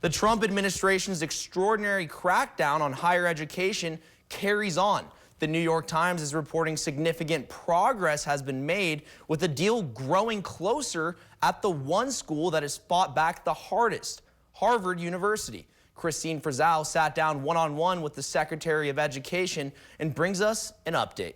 The Trump administration's extraordinary crackdown on higher education carries on. The New York Times is reporting significant progress has been made, with the deal growing closer at the one school that has fought back the hardest, Harvard University. Christine Frizzell sat down one-on-one with the Secretary of Education and brings us an update.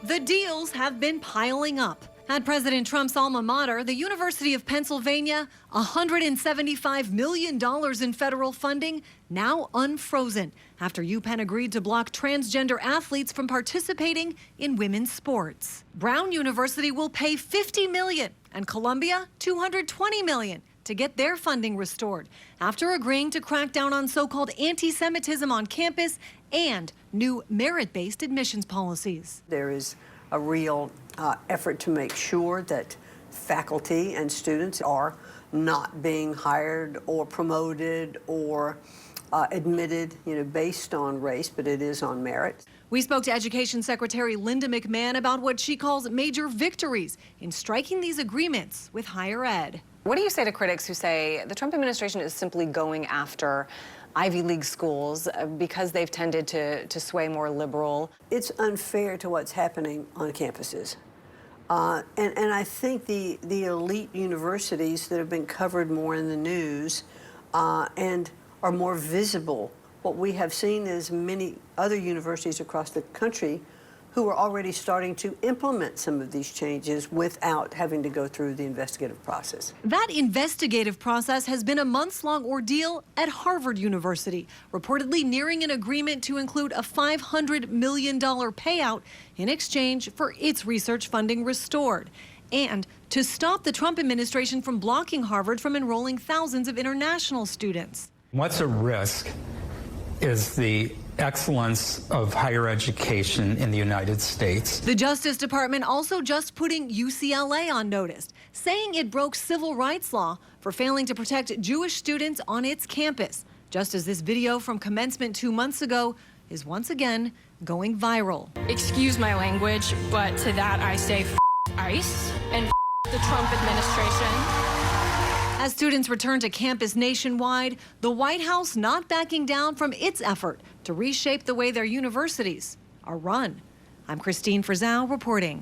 The deals have been piling up. At President Trump's alma mater, the University of Pennsylvania, $175 million in federal funding, now unfrozen, after UPenn agreed to block transgender athletes from participating in women's sports. Brown University will pay $50 million and Columbia $220 million to get their funding restored after agreeing to crack down on so-called anti-Semitism on campus and new merit-based admissions policies. There is a real effort to make sure that faculty and students are not being hired or promoted or admitted, based on race, but it is on merit. We spoke to Education Secretary Linda McMahon about what she calls major victories in striking these agreements with higher ed. What do you say to critics who say the Trump administration is simply going after Ivy League schools because they've tended to sway more liberal? It's unfair to what's happening on campuses. And I think the elite universities that have been covered more in the news and are more visible, what we have seen is many other universities across the country who are already starting to implement some of these changes without having to go through the investigative process. That investigative process has been a months-long ordeal at Harvard University, reportedly nearing an agreement to include a $500 million payout in exchange for its research funding restored, and to stop the Trump administration from blocking Harvard from enrolling thousands of international students. What's at risk is the excellence of higher education in the United States. The Justice Department also just putting UCLA on notice, saying it broke civil rights law for failing to protect Jewish students on its campus, just as this video from commencement 2 months ago is once again going viral. Excuse my language, but to that I say ICE and the Trump administration. As students return to campus nationwide, the White House not backing down from its effort to reshape the way their universities are run. I'm Christine Frizzell reporting.